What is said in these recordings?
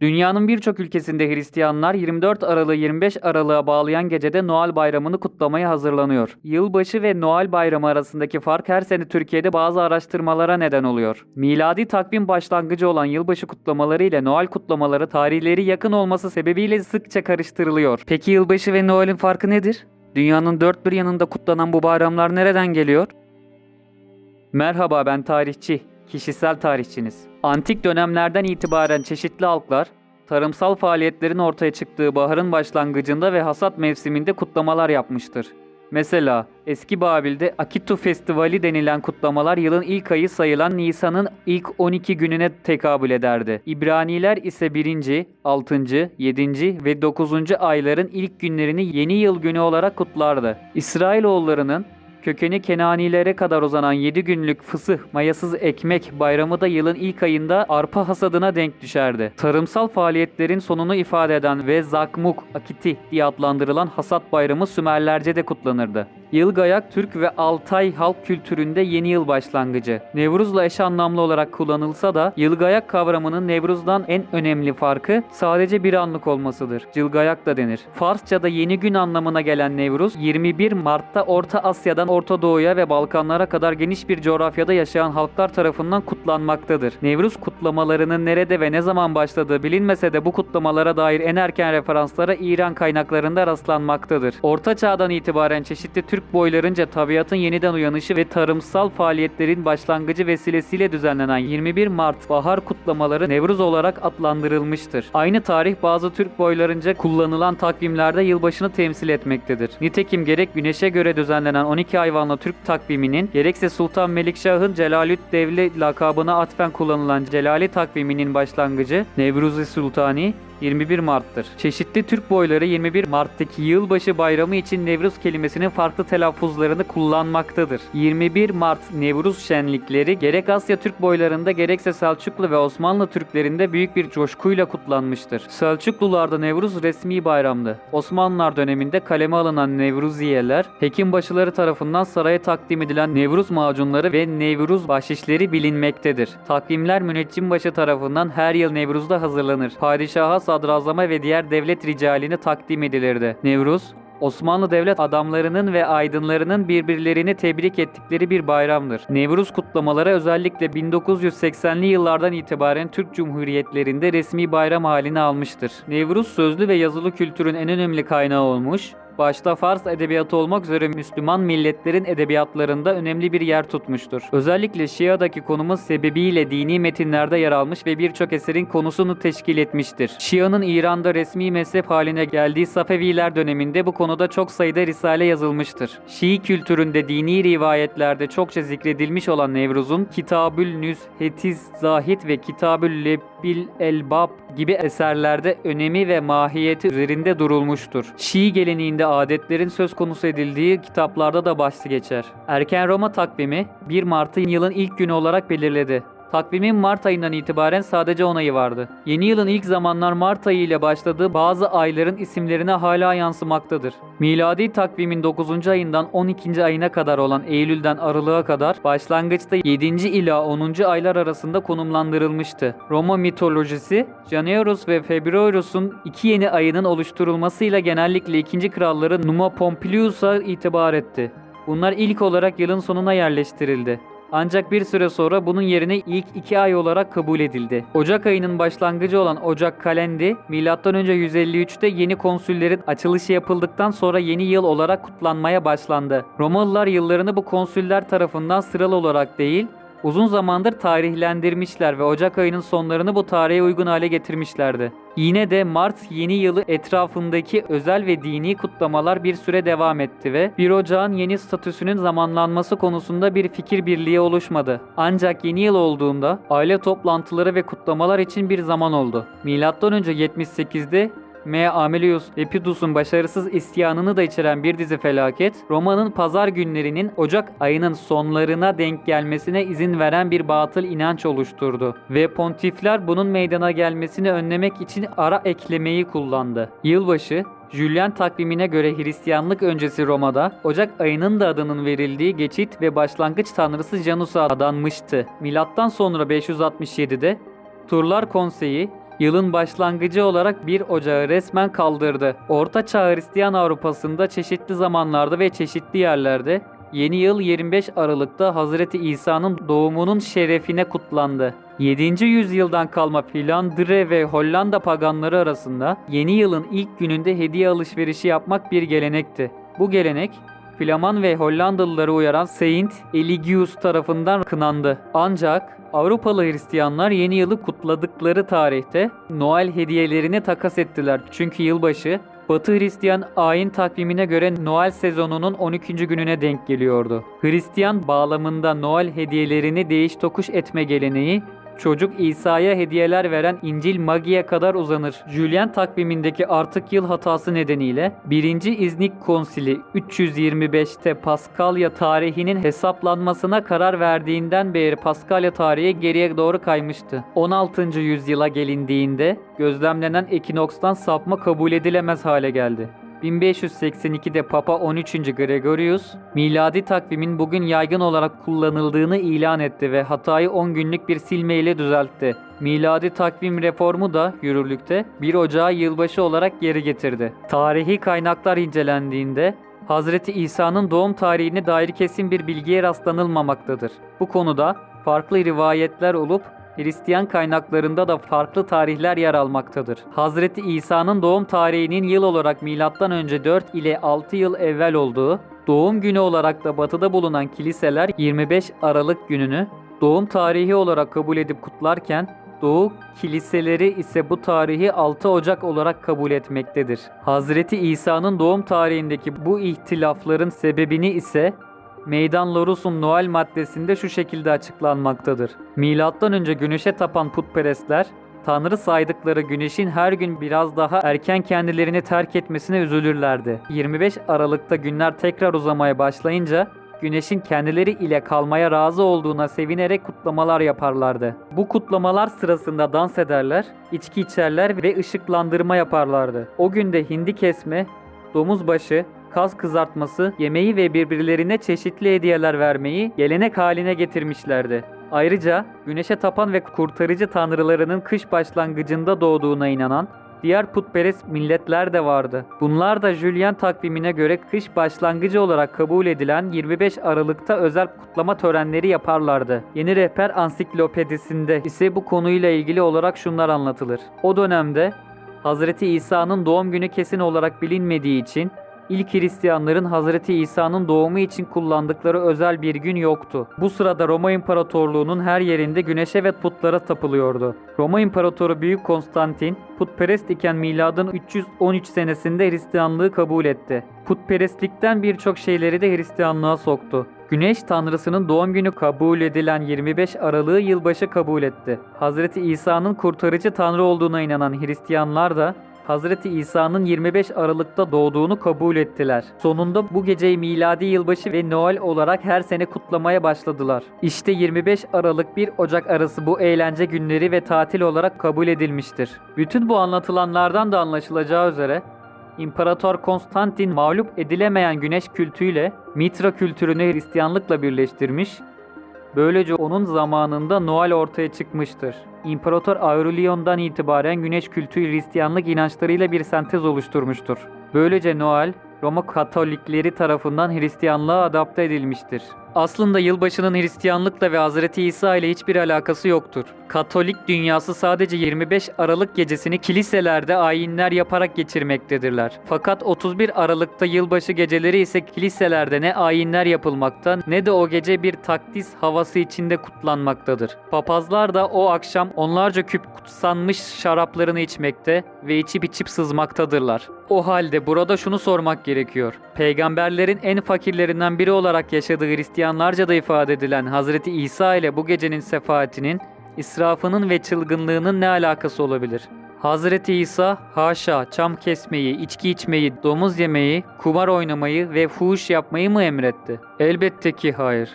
Dünyanın birçok ülkesinde Hristiyanlar 24 Aralık'ı 25 Aralık'a bağlayan gecede Noel Bayramı'nı kutlamaya hazırlanıyor. Yılbaşı ve Noel Bayramı arasındaki fark her sene Türkiye'de bazı araştırmalara neden oluyor. Miladi takvim başlangıcı olan yılbaşı kutlamaları ile Noel kutlamaları tarihleri yakın olması sebebiyle sıkça karıştırılıyor. Peki yılbaşı ve Noel'in farkı nedir? Dünyanın dört bir yanında kutlanan bu bayramlar nereden geliyor? Merhaba, ben tarihçi, kişisel tarihçiniz. Antik dönemlerden itibaren çeşitli halklar, tarımsal faaliyetlerin ortaya çıktığı baharın başlangıcında ve hasat mevsiminde kutlamalar yapmıştır. Mesela eski Babil'de Akitu Festivali denilen kutlamalar yılın ilk ayı sayılan Nisan'ın ilk 12 gününe tekabül ederdi. İbraniler ise 1. 6. 7. ve 9. ayların ilk günlerini yeni yıl günü olarak kutlardı. İsrailoğullarının kökeni Kenanilere kadar uzanan 7 günlük fısıh, mayasız ekmek bayramı da yılın ilk ayında arpa hasadına denk düşerdi. Tarımsal faaliyetlerin sonunu ifade eden ve Zakmuk, Akiti diye adlandırılan hasat bayramı Sümerlerce de kutlanırdı. Yılgayak, Türk ve Altay halk kültüründe yeni yıl başlangıcı. Nevruz'la eş anlamlı olarak kullanılsa da Yılgayak kavramının Nevruz'dan en önemli farkı sadece bir anlık olmasıdır. Cılgayak da denir. Farsça'da yeni gün anlamına gelen Nevruz, 21 Mart'ta Orta Asya'dan Orta Doğu'ya ve Balkanlara kadar geniş bir coğrafyada yaşayan halklar tarafından kutlanmaktadır. Nevruz kutlamalarının nerede ve ne zaman başladığı bilinmese de bu kutlamalara dair en erken referanslara İran kaynaklarında rastlanmaktadır. Orta Çağ'dan itibaren çeşitli Türk boylarınca tabiatın yeniden uyanışı ve tarımsal faaliyetlerin başlangıcı vesilesiyle düzenlenen 21 Mart bahar kutlamaları Nevruz olarak adlandırılmıştır. Aynı tarih bazı Türk boylarınca kullanılan takvimlerde yılbaşını temsil etmektedir. Nitekim gerek güneşe göre düzenlenen 12 hayvanlı Türk takviminin, gerekse Sultan Melikşah'ın Celalüddevle lakabına atfen kullanılan Celali takviminin başlangıcı Nevruz-i Sultani 21 Mart'tır. Çeşitli Türk boyları 21 Mart'taki yılbaşı bayramı için Nevruz kelimesinin farklı telaffuzlarını kullanmaktadır. 21 Mart Nevruz şenlikleri gerek Asya Türk boylarında gerekse Selçuklu ve Osmanlı Türklerinde büyük bir coşkuyla kutlanmıştır. Selçuklularda Nevruz resmi bayramdı. Osmanlılar döneminde kaleme alınan Nevruziyeler, hekimbaşıları tarafından saraya takdim edilen Nevruz macunları ve Nevruz bahşişleri bilinmektedir. Takvimler müneccimbaşı tarafından her yıl Nevruz'da hazırlanır. Padişaha, sadrazama ve diğer devlet ricaline takdim edilirdi. Nevruz, Osmanlı devlet adamlarının ve aydınlarının birbirlerini tebrik ettikleri bir bayramdır. Nevruz kutlamaları özellikle 1980'li yıllardan itibaren Türk Cumhuriyetlerinde resmi bayram halini almıştır. Nevruz sözlü ve yazılı kültürün en önemli kaynağı olmuş, başta Fars edebiyatı olmak üzere Müslüman milletlerin edebiyatlarında önemli bir yer tutmuştur. Özellikle Şia'daki konumu sebebiyle dini metinlerde yer almış ve birçok eserin konusunu teşkil etmiştir. Şia'nın İran'da resmi mezhep haline geldiği Safeviler döneminde bu konuda çok sayıda risale yazılmıştır. Şii kültüründe dini rivayetlerde çokça zikredilmiş olan Nevruz'un Kitabül Nüzhetiz Zahid ve Kitabül Lebbil Elbab gibi eserlerde önemi ve mahiyeti üzerinde durulmuştur. Şii geleneğinde adetlerin söz konusu edildiği kitaplarda da bahsi geçer. Erken Roma takvimi 1 Mart'ı yılın ilk günü olarak belirledi. Takvimin Mart ayından itibaren sadece 10 ayı vardı. Yeni yılın ilk zamanlar Mart ayı ile başladığı bazı ayların isimlerine hala yansımaktadır. Miladi takvimin 9. ayından 12. ayına kadar olan Eylül'den Aralık'a kadar başlangıçta 7. ila 10. aylar arasında konumlandırılmıştı. Roma mitolojisi, Janeirus ve Februarius'un iki yeni ayının oluşturulmasıyla genellikle 2. kralları Numa Pompilius'a itibar etti. Bunlar ilk olarak yılın sonuna yerleştirildi. Ancak bir süre sonra bunun yerine ilk 2 ay olarak kabul edildi. Ocak ayının başlangıcı olan Ocak Kalendi, M.Ö. 153'te yeni konsüllerin açılışı yapıldıktan sonra yeni yıl olarak kutlanmaya başlandı. Romalılar yıllarını bu konsüller tarafından sıralı olarak değil, uzun zamandır tarihlendirmişler ve Ocak ayının sonlarını bu tarihe uygun hale getirmişlerdi. Yine de Mart yeni yılı etrafındaki özel ve dini kutlamalar bir süre devam etti ve 1 Ocağın yeni statüsünün zamanlanması konusunda bir fikir birliği oluşmadı. Ancak yeni yıl olduğunda aile toplantıları ve kutlamalar için bir zaman oldu. Milattan önce 78'de Amelius Lepidus'un başarısız isyanını da içeren bir dizi felaket, Roma'nın pazar günlerinin Ocak ayının sonlarına denk gelmesine izin veren bir batıl inanç oluşturdu ve pontifler bunun meydana gelmesini önlemek için ara eklemeyi kullandı. Yılbaşı, Julian takvimine göre Hristiyanlık öncesi Roma'da Ocak ayının da adının verildiği geçit ve başlangıç tanrısı Janus'a adanmıştı. Milattan sonra 567'de Turlar Konseyi Yılın başlangıcı olarak 1 Ocağı resmen kaldırdı. Orta Çağ Hristiyan Avrupa'sında çeşitli zamanlarda ve çeşitli yerlerde yeni yıl 25 Aralık'ta Hazreti İsa'nın doğumunun şerefine kutlandı. 7. yüzyıldan kalma Flandre ve Hollanda paganları arasında yeni yılın ilk gününde hediye alışverişi yapmak bir gelenekti. Bu gelenek Flaman ve Hollandalıları uyaran Saint Eligius tarafından kınandı. Ancak Avrupalı Hristiyanlar yeni yılı kutladıkları tarihte Noel hediyelerini takas ettiler. Çünkü yılbaşı Batı Hristiyan ayin takvimine göre Noel sezonunun 12. gününe denk geliyordu. Hristiyan bağlamında Noel hediyelerini değiş tokuş etme geleneği çocuk İsa'ya hediyeler veren İncil Magi'ye kadar uzanır. Julian takvimindeki artık yıl hatası nedeniyle 1. İznik Konsili 325'te Paskalya tarihinin hesaplanmasına karar verdiğinden beri Paskalya tarihi geriye doğru kaymıştı. 16. yüzyıla gelindiğinde gözlemlenen ekinokstan sapma kabul edilemez hale geldi. 1582'de Papa 13. Gregorius, miladi takvimin bugün yaygın olarak kullanıldığını ilan etti ve hatayı 10 günlük bir silme ile düzeltti. Miladi takvim reformu da yürürlükte 1 Ocağı yılbaşı olarak geri getirdi. Tarihi kaynaklar incelendiğinde Hazreti İsa'nın doğum tarihine dair kesin bir bilgiye rastlanılmamaktadır. Bu konuda farklı rivayetler olup Hristiyan kaynaklarında da farklı tarihler yer almaktadır. Hazreti İsa'nın doğum tarihinin yıl olarak M.Ö. 4 ile 6 yıl evvel olduğu, doğum günü olarak da batıda bulunan kiliseler 25 Aralık gününü doğum tarihi olarak kabul edip kutlarken, Doğu kiliseleri ise bu tarihi 6 Ocak olarak kabul etmektedir. Hazreti İsa'nın doğum tarihindeki bu ihtilafların sebebini ise Meydan Laroux'un Noel maddesinde şu şekilde açıklanmaktadır. Milattan önce güneşe tapan putperestler, Tanrı saydıkları güneşin her gün biraz daha erken kendilerini terk etmesine üzülürlerdi. 25 Aralık'ta günler tekrar uzamaya başlayınca güneşin kendileri ile kalmaya razı olduğuna sevinerek kutlamalar yaparlardı. Bu kutlamalar sırasında dans ederler, içki içerler ve ışıklandırma yaparlardı. O günde hindi kesme, domuz başı, kaz kızartması yemeği ve birbirlerine çeşitli hediyeler vermeyi gelenek haline getirmişlerdi. Ayrıca güneşe tapan ve kurtarıcı tanrılarının kış başlangıcında doğduğuna inanan diğer putperest milletler de vardı. Bunlar da Julian takvimine göre kış başlangıcı olarak kabul edilen 25 Aralık'ta özel kutlama törenleri yaparlardı. Yeni Rehber Ansiklopedisinde ise bu konuyla ilgili olarak şunlar anlatılır. O dönemde Hazreti İsa'nın doğum günü kesin olarak bilinmediği için İlk Hristiyanların Hazreti İsa'nın doğumu için kullandıkları özel bir gün yoktu. Bu sırada Roma İmparatorluğu'nun her yerinde güneşe ve putlara tapılıyordu. Roma İmparatoru Büyük Konstantin, putperest iken miladın 313 senesinde Hristiyanlığı kabul etti. Putperestlikten birçok şeyleri de Hristiyanlığa soktu. Güneş tanrısının doğum günü kabul edilen 25 Aralık'ı yılbaşı kabul etti. Hazreti İsa'nın kurtarıcı tanrı olduğuna inanan Hristiyanlar da Hazreti İsa'nın 25 Aralık'ta doğduğunu kabul ettiler. Sonunda bu geceyi miladi yılbaşı ve Noel olarak her sene kutlamaya başladılar. İşte 25 Aralık 1 Ocak arası bu eğlence günleri ve tatil olarak kabul edilmiştir. Bütün bu anlatılanlardan da anlaşılacağı üzere İmparator Konstantin mağlup edilemeyen güneş kültüyle Mitra kültürünü Hristiyanlıkla birleştirmiş. Böylece onun zamanında Noel ortaya çıkmıştır. İmparator Aurelion'dan itibaren güneş kültü Hristiyanlık inançlarıyla bir sentez oluşturmuştur. Böylece Noel, Roma Katolikleri tarafından Hristiyanlığa adapte edilmiştir. Aslında yılbaşının Hristiyanlıkla ve Hazreti İsa ile hiçbir alakası yoktur. Katolik dünyası sadece 25 Aralık gecesini kiliselerde ayinler yaparak geçirmektedirler. Fakat 31 Aralık'ta yılbaşı geceleri ise kiliselerde ne ayinler yapılmakta ne de o gece bir takdis havası içinde kutlanmaktadır. Papazlar da o akşam onlarca küp kutsanmış şaraplarını içmekte ve içip içip sızmaktadırlar. O halde burada şunu sormak gerekiyor. Peygamberlerin en fakirlerinden biri olarak yaşadığı Hristiyanlarca da ifade edilen Hazreti İsa ile bu gecenin sefaatinin, israfının ve çılgınlığının ne alakası olabilir? Hazreti İsa haşa çam kesmeyi, içki içmeyi, domuz yemeyi, kumar oynamayı ve fuhuş yapmayı mı emretti? Elbette ki hayır.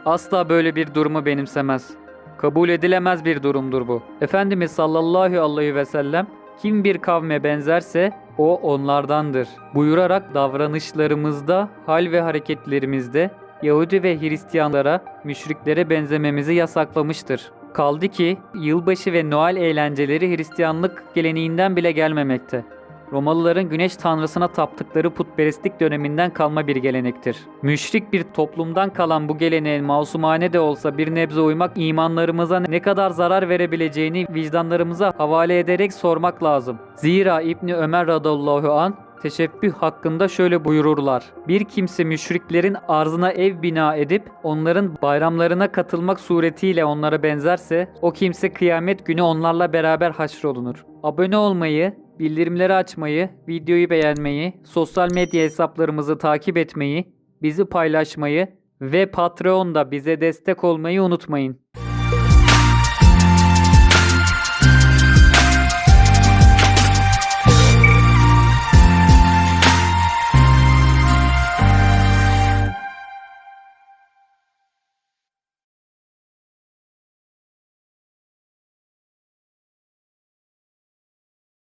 Asla böyle bir durumu benimsemez. Kabul edilemez bir durumdur bu. Efendimiz sallallahu aleyhi ve sellem kim bir kavme benzerse o onlardandır buyurarak davranışlarımızda, hal ve hareketlerimizde Yahudi ve Hristiyanlara, müşriklere benzememizi yasaklamıştır. Kaldı ki yılbaşı ve Noel eğlenceleri Hristiyanlık geleneğinden bile gelmemekte. Romalıların güneş tanrısına taptıkları putperestlik döneminden kalma bir gelenektir. Müşrik bir toplumdan kalan bu geleneğin masumane de olsa bir nebze uymak imanlarımıza ne kadar zarar verebileceğini vicdanlarımıza havale ederek sormak lazım. Zira İbni Ömer radıyallahu anh teşebbüh hakkında şöyle buyururlar. Bir kimse müşriklerin arzına ev bina edip onların bayramlarına katılmak suretiyle onlara benzerse o kimse kıyamet günü onlarla beraber haşrolunur. Abone olmayı, bildirimleri açmayı, videoyu beğenmeyi, sosyal medya hesaplarımızı takip etmeyi, bizi paylaşmayı ve Patreon'da bize destek olmayı unutmayın.